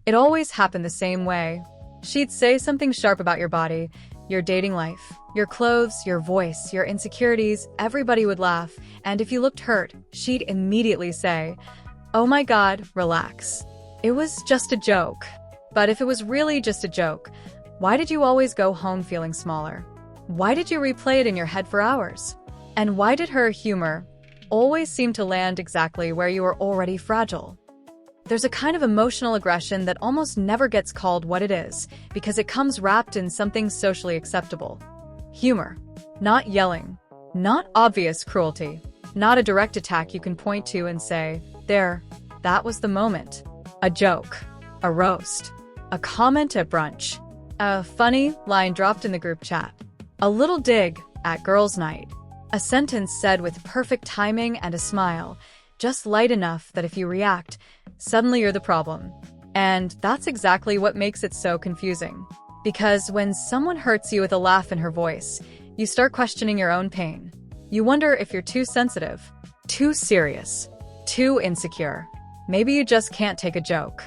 It always happened the same way. She'd say something sharp about your body, your dating life, your clothes, your voice, your insecurities. Everybody would laugh, and if you looked hurt, she'd immediately say, "Oh my God, relax. It was just a joke." But if it was really just a joke, why did you always go home feeling smaller? Why did you replay it in your head for hours? And why did her humor always seem to land exactly where you were already fragile? There's a kind of emotional aggression that almost never gets called what it is, because it comes wrapped in something socially acceptable. Humor. Not yelling. Not obvious cruelty. Not a direct attack you can point to and say, "There, that was the moment." A joke. A roast. A comment at brunch. A funny line dropped in the group chat. A little dig at girls' night. A sentence said with perfect timing and a smile, just light enough that if you react, suddenly you're the problem. And that's exactly what makes it so confusing. Because when someone hurts you with a laugh in her voice, you start questioning your own pain. You wonder if you're too sensitive, too serious, too insecure. Maybe you just can't take a joke.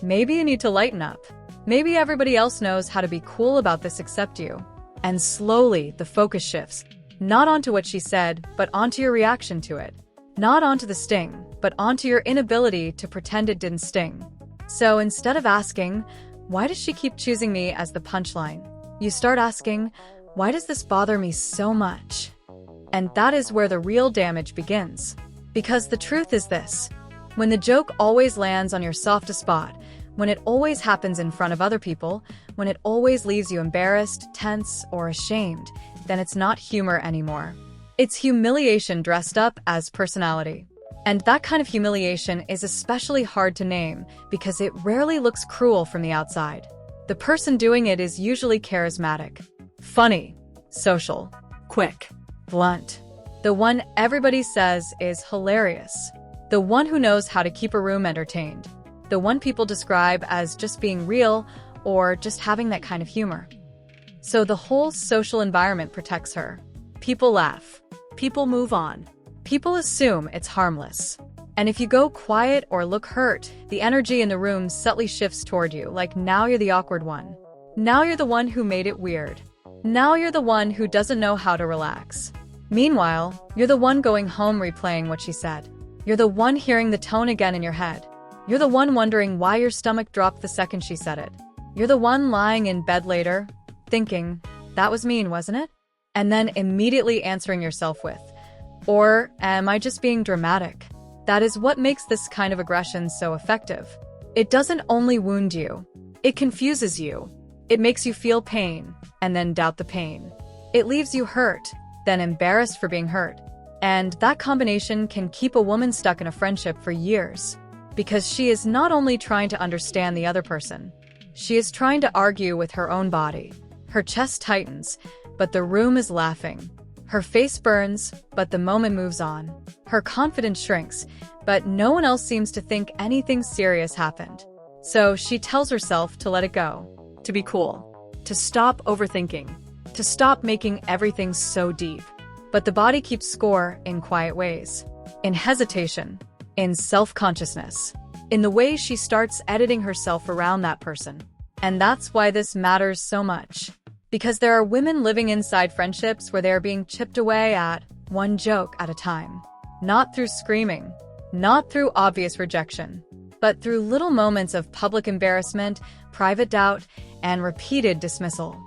Maybe you need to lighten up. Maybe everybody else knows how to be cool about this except you. And slowly, the focus shifts. Not onto what she said, but onto your reaction to it. Not onto the sting, but onto your inability to pretend it didn't sting. So instead of asking, "Why does she keep choosing me?" as the punchline, you start asking, "Why does this bother me so much?" And that is where the real damage begins. Because the truth is this: when the joke always lands on your softest spot, when it always happens in front of other people, when it always leaves you embarrassed, tense, or ashamed, then it's not humor anymore. It's humiliation dressed up as personality. And that kind of humiliation is especially hard to name because it rarely looks cruel from the outside. The person doing it is usually charismatic, funny, social, quick, blunt. The one everybody says is hilarious. The one who knows how to keep a room entertained. The one people describe as just being real or just having that kind of humor. So the whole social environment protects her. People laugh. People move on. People assume it's harmless. And if you go quiet or look hurt, the energy in the room subtly shifts toward you, like now you're the awkward one. Now you're the one who made it weird. Now you're the one who doesn't know how to relax. Meanwhile, you're the one going home replaying what she said. You're the one hearing the tone again in your head. You're the one wondering why your stomach dropped the second she said it. You're the one lying in bed later, thinking, "That was mean, wasn't it?" And then immediately answering yourself with, "Or am I just being dramatic?" That is what makes this kind of aggression so effective. It doesn't only wound you. It confuses you. It makes you feel pain, and then doubt the pain. It leaves you hurt, then embarrassed for being hurt. And that combination can keep a woman stuck in a friendship for years. Because she is not only trying to understand the other person, she is trying to argue with her own body. Her chest tightens, but the room is laughing. Her face burns, but the moment moves on. Her confidence shrinks, but no one else seems to think anything serious happened. So she tells herself to let it go, to be cool, to stop overthinking, to stop making everything so deep. But the body keeps score in quiet ways, in hesitation, in self-consciousness, in the way she starts editing herself around that person. And that's why this matters so much. Because there are women living inside friendships where they are being chipped away at, one joke at a time. Not through screaming, not through obvious rejection, but through little moments of public embarrassment, private doubt, and repeated dismissal.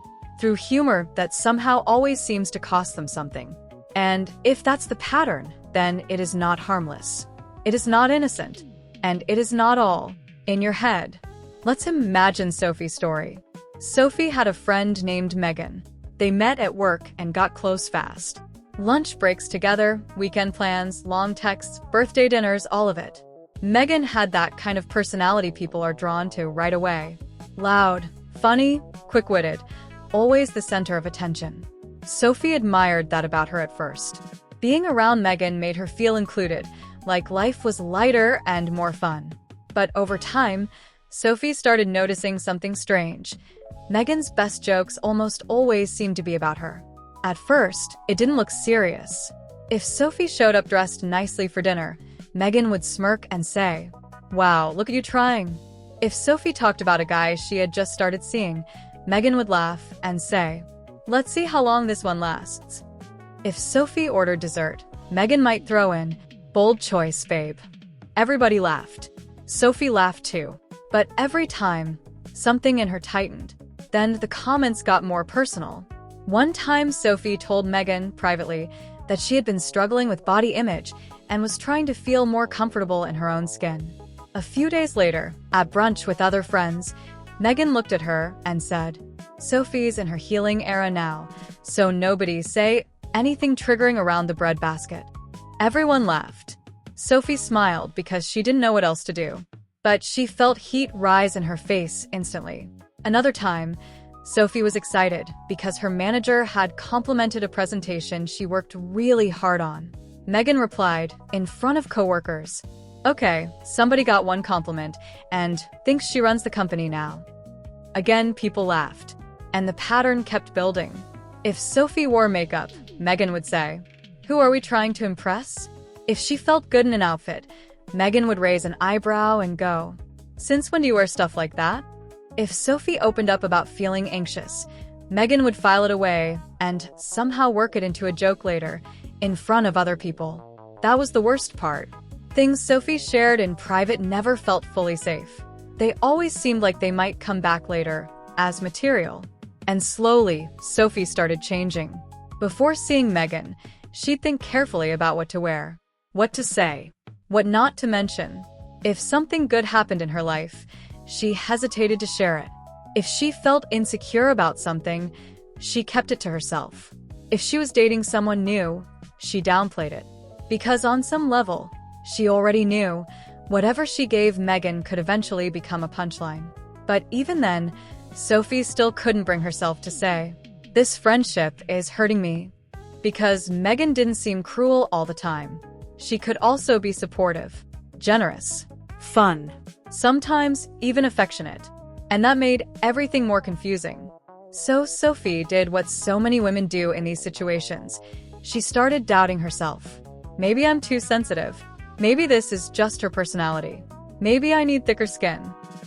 Through humor that somehow always seems to cost them something. And if that's the pattern, then it is not harmless. It is not innocent. And it is not all in your head. Let's imagine Sophie's story. Sophie had a friend named Megan. They met at work and got close fast. Lunch breaks together, weekend plans, long texts, birthday dinners, all of it. Megan had that kind of personality people are drawn to right away. Loud, funny, quick-witted, always the center of attention. Sophie admired that about her at first. Being around Megan made her feel included, like life was lighter and more fun. But over time, Sophie started noticing something strange. Megan's best jokes almost always seemed to be about her. At first, it didn't look serious. If Sophie showed up dressed nicely for dinner, Megan would smirk and say, "Wow, look at you trying." If Sophie talked about a guy she had just started seeing, Megan would laugh and say, "Let's see how long this one lasts." If Sophie ordered dessert, Megan might throw in, "Bold choice, babe." Everybody laughed. Sophie laughed too. But every time, something in her tightened. Then the comments got more personal. One time, Sophie told Megan privately that she had been struggling with body image and was trying to feel more comfortable in her own skin. A few days later, at brunch with other friends, Megan looked at her and said, "Sophie's in her healing era now, so nobody say anything triggering around the bread basket." Everyone laughed. Sophie smiled because she didn't know what else to do. But she felt heat rise in her face instantly. Another time, Sophie was excited because her manager had complimented a presentation she worked really hard on. Megan replied, in front of coworkers, "Okay, somebody got one compliment and thinks she runs the company now." Again, people laughed, and the pattern kept building. If Sophie wore makeup, Megan would say, "Who are we trying to impress?" If she felt good in an outfit, Megan would raise an eyebrow and go, "Since when do you wear stuff like that?" If Sophie opened up about feeling anxious, Megan would file it away and somehow work it into a joke later, in front of other people. That was the worst part. Things Sophie shared in private never felt fully safe. They always seemed like they might come back later, as material. And slowly, Sophie started changing. Before seeing Megan, she'd think carefully about what to wear, what to say, what not to mention. If something good happened in her life, she hesitated to share it. If she felt insecure about something, she kept it to herself. If she was dating someone new, she downplayed it. Because on some level, she already knew whatever she gave Megan could eventually become a punchline. But even then, Sophie still couldn't bring herself to say, "This friendship is hurting me." Because Megan didn't seem cruel all the time. She could also be supportive, generous, fun, sometimes even affectionate. And that made everything more confusing. So Sophie did what so many women do in these situations. She started doubting herself. Maybe I'm too sensitive. Maybe this is just her personality. Maybe I need thicker skin.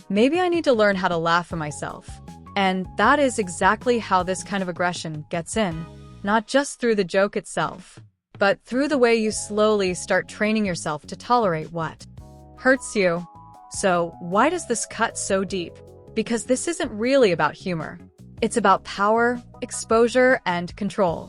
Maybe I need to learn how to laugh at myself. And that is exactly how this kind of aggression gets in. Not just through the joke itself, but through the way you slowly start training yourself to tolerate what hurts you. So why does this cut so deep? Because this isn't really about humor. It's about power, exposure, and control.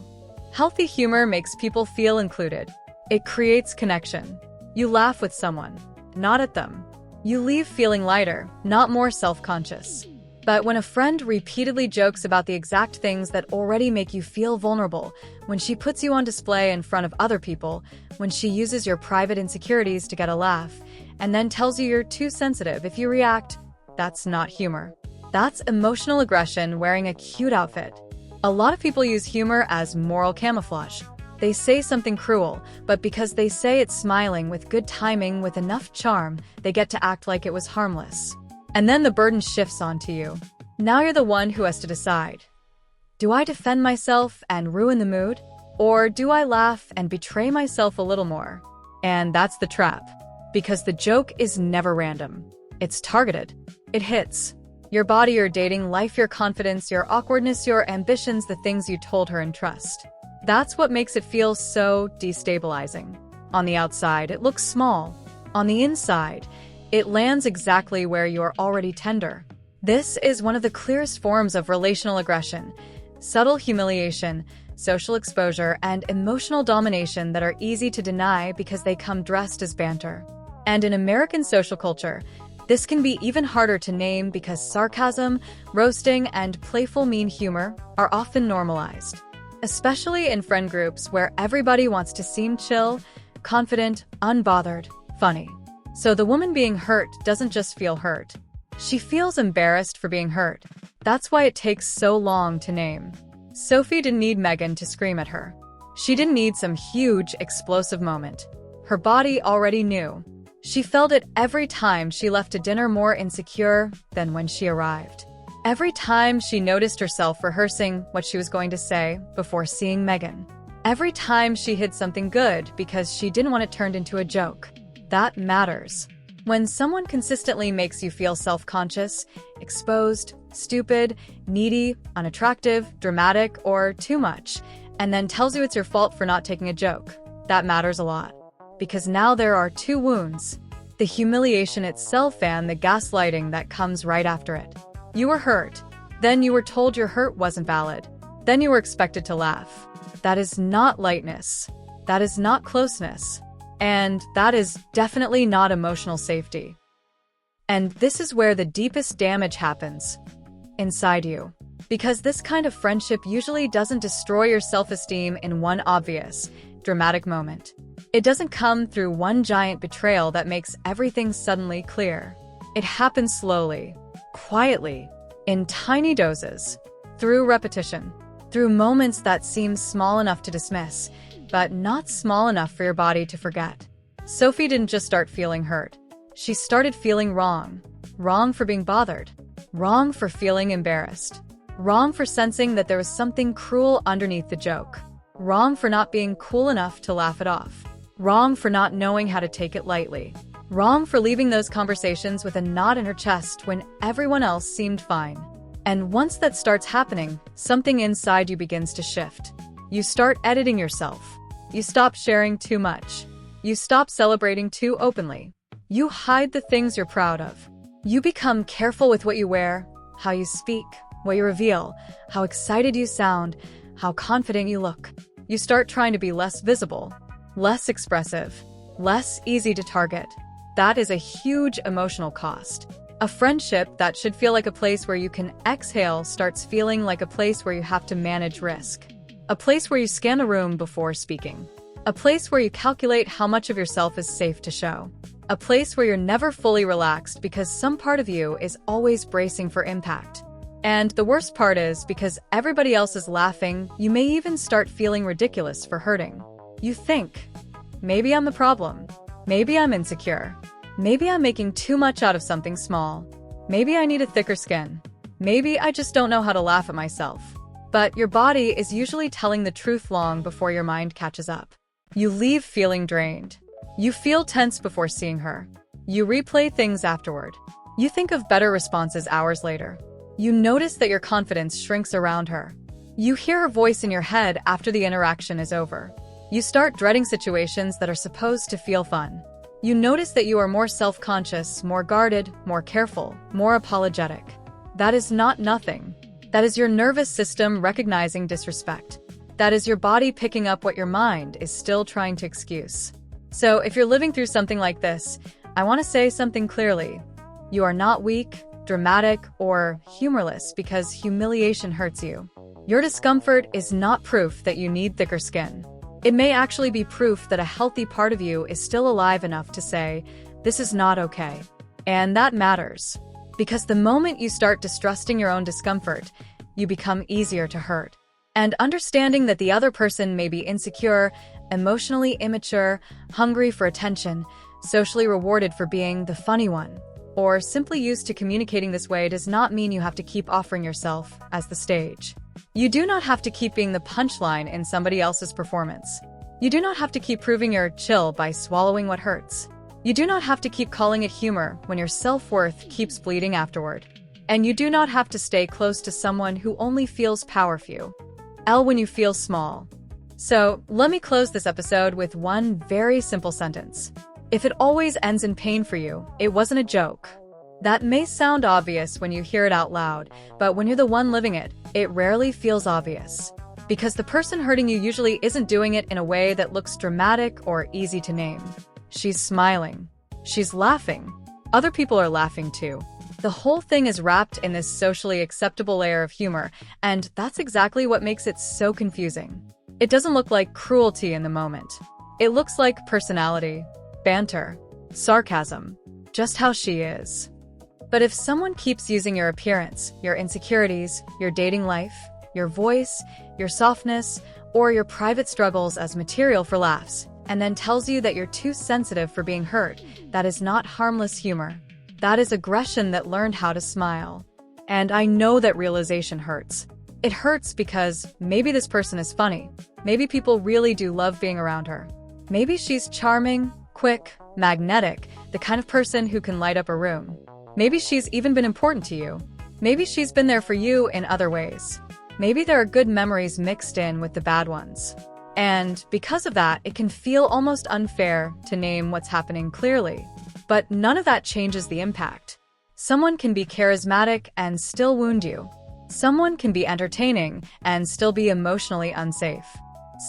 Healthy humor makes people feel included. It creates connection. You laugh with someone, not at them. You leave feeling lighter, not more self-conscious. But when a friend repeatedly jokes about the exact things that already make you feel vulnerable, when she puts you on display in front of other people, when she uses your private insecurities to get a laugh, and then tells you you're too sensitive if you react, that's not humor. That's emotional aggression wearing a cute outfit. A lot of people use humor as moral camouflage. They say something cruel, but because they say it smiling with good timing with enough charm, they get to act like it was harmless. And then the burden shifts onto you. Now you're the one who has to decide. Do I defend myself and ruin the mood? Or do I laugh and betray myself a little more? And that's the trap. Because the joke is never random. It's targeted. It hits. Your body, your dating life, your confidence, your awkwardness, your ambitions, the things you told her in trust. That's what makes it feel so destabilizing. On the outside, it looks small. On the inside, it lands exactly where you're already tender. This is one of the clearest forms of relational aggression, subtle humiliation, social exposure, and emotional domination that are easy to deny because they come dressed as banter. And in American social culture, this can be even harder to name because sarcasm, roasting, and playful mean humor are often normalized, especially in friend groups where everybody wants to seem chill, confident, unbothered, funny. So the woman being hurt doesn't just feel hurt. She feels embarrassed for being hurt. That's why it takes so long to name. Sophie didn't need Megan to scream at her. She didn't need some huge, explosive moment. Her body already knew. She felt it every time she left a dinner more insecure than when she arrived. Every time she noticed herself rehearsing what she was going to say before seeing Megan. Every time she hid something good because she didn't want it turned into a joke. That matters. When someone consistently makes you feel self-conscious, exposed, stupid, needy, unattractive, dramatic, or too much, and then tells you it's your fault for not taking a joke, that matters a lot. Because now there are two wounds: the humiliation itself and the gaslighting that comes right after it. You were hurt. Then you were told your hurt wasn't valid. Then you were expected to laugh. That is not lightness. That is not closeness. And that is definitely not emotional safety. And this is where the deepest damage happens. Inside you. Because this kind of friendship usually doesn't destroy your self-esteem in one obvious, dramatic moment. It doesn't come through one giant betrayal that makes everything suddenly clear. It happens slowly, quietly, in tiny doses, through repetition, through moments that seem small enough to dismiss, but not small enough for your body to forget. Sophie didn't just start feeling hurt. She started feeling wrong. Wrong for being bothered. Wrong for feeling embarrassed. Wrong for sensing that there was something cruel underneath the joke. Wrong for not being cool enough to laugh it off. Wrong for not knowing how to take it lightly. Wrong for leaving those conversations with a knot in her chest when everyone else seemed fine. And once that starts happening, something inside you begins to shift. You start editing yourself. You stop sharing too much. You stop celebrating too openly. You hide the things you're proud of. You become careful with what you wear, how you speak, what you reveal, how excited you sound, how confident you look. You start trying to be less visible, less expressive, less easy to target. That is a huge emotional cost. A friendship that should feel like a place where you can exhale starts feeling like a place where you have to manage risk. A place where you scan a room before speaking. A place where you calculate how much of yourself is safe to show. A place where you're never fully relaxed because some part of you is always bracing for impact. And the worst part is, because everybody else is laughing, you may even start feeling ridiculous for hurting. You think, maybe I'm the problem. Maybe I'm insecure. Maybe I'm making too much out of something small. Maybe I need a thicker skin. Maybe I just don't know how to laugh at myself. But your body is usually telling the truth long before your mind catches up. You leave feeling drained. You feel tense before seeing her. You replay things afterward. You think of better responses hours later. You notice that your confidence shrinks around her. You hear her voice in your head after the interaction is over. You start dreading situations that are supposed to feel fun. You notice that you are more self-conscious, more guarded, more careful, more apologetic. That is not nothing. That is your nervous system recognizing disrespect. That is your body picking up what your mind is still trying to excuse. So if you're living through something like this, I want to say something clearly. You are not weak, dramatic, or humorless because humiliation hurts you. Your discomfort is not proof that you need thicker skin. It may actually be proof that a healthy part of you is still alive enough to say, this is not okay. And that matters. Because the moment you start distrusting your own discomfort, you become easier to hurt. And understanding that the other person may be insecure, emotionally immature, hungry for attention, socially rewarded for being the funny one, or simply used to communicating this way does not mean you have to keep offering yourself as the stage. You do not have to keep being the punchline in somebody else's performance. You do not have to keep proving you're chill by swallowing what hurts. You do not have to keep calling it humor when your self-worth keeps bleeding afterward. And you do not have to stay close to someone who only feels powerful when you feel small. So, let me close this episode with one very simple sentence. If it always ends in pain for you, it wasn't a joke. That may sound obvious when you hear it out loud, but when you're the one living it, it rarely feels obvious. Because the person hurting you usually isn't doing it in a way that looks dramatic or easy to name. She's smiling. She's laughing. Other people are laughing too. The whole thing is wrapped in this socially acceptable layer of humor, and that's exactly what makes it so confusing. It doesn't look like cruelty in the moment. It looks like personality, banter, sarcasm, just how she is. But if someone keeps using your appearance, your insecurities, your dating life, your voice, your softness, or your private struggles as material for laughs, and then tells you that you're too sensitive for being hurt, that is not harmless humor. That is aggression that learned how to smile. And I know that realization hurts. It hurts because maybe this person is funny. Maybe people really do love being around her. Maybe she's charming, quick, magnetic, the kind of person who can light up a room. Maybe she's even been important to you. Maybe she's been there for you in other ways. Maybe there are good memories mixed in with the bad ones. And because of that, it can feel almost unfair to name what's happening clearly. But none of that changes the impact. Someone can be charismatic and still wound you. Someone can be entertaining and still be emotionally unsafe.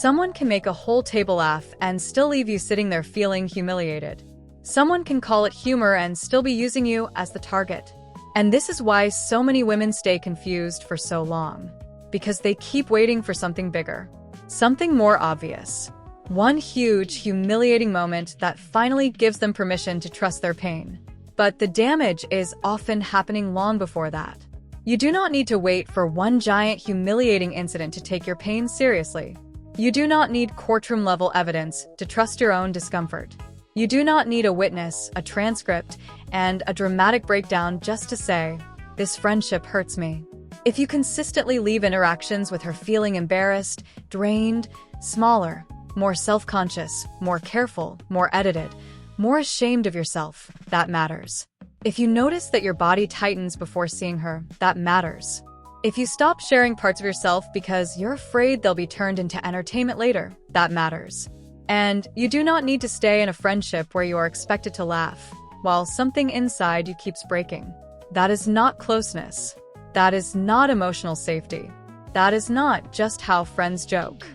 Someone can make a whole table laugh and still leave you sitting there feeling humiliated. Someone can call it humor and still be using you as the target. And this is why so many women stay confused for so long. Because they keep waiting for something bigger. Something more obvious. One huge, humiliating moment that finally gives them permission to trust their pain. But the damage is often happening long before that. You do not need to wait for one giant, humiliating incident to take your pain seriously. You do not need courtroom-level evidence to trust your own discomfort. You do not need a witness, a transcript, and a dramatic breakdown just to say, "This friendship hurts me." If you consistently leave interactions with her feeling embarrassed, drained, smaller, more self-conscious, more careful, more edited, more ashamed of yourself, that matters. If you notice that your body tightens before seeing her, that matters. If you stop sharing parts of yourself because you're afraid they'll be turned into entertainment later, that matters. And you do not need to stay in a friendship where you are expected to laugh, while something inside you keeps breaking. That is not closeness. That is not emotional safety. That is not just how friends joke.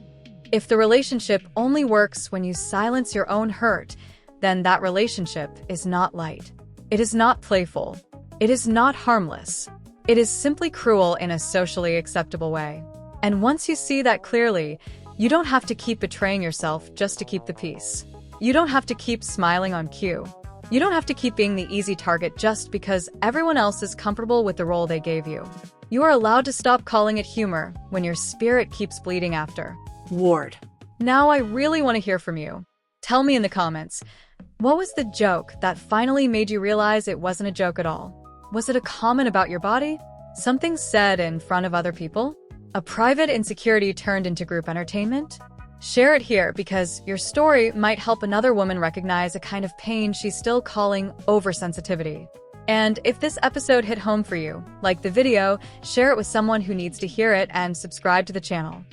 If the relationship only works when you silence your own hurt, then that relationship is not light. It is not playful. It is not harmless. It is simply cruel in a socially acceptable way. And once you see that clearly, you don't have to keep betraying yourself just to keep the peace. You don't have to keep smiling on cue. You don't have to keep being the easy target just because everyone else is comfortable with the role they gave you. You are allowed to stop calling it humor when your spirit keeps bleeding after. Ward. Now I really want to hear from you. Tell me in the comments, what was the joke that finally made you realize it wasn't a joke at all? Was it a comment about your body? Something said in front of other people? A private insecurity turned into group entertainment? Share it here because your story might help another woman recognize a kind of pain she's still calling oversensitivity. And if this episode hit home for you, like the video, share it with someone who needs to hear it, and subscribe to the channel.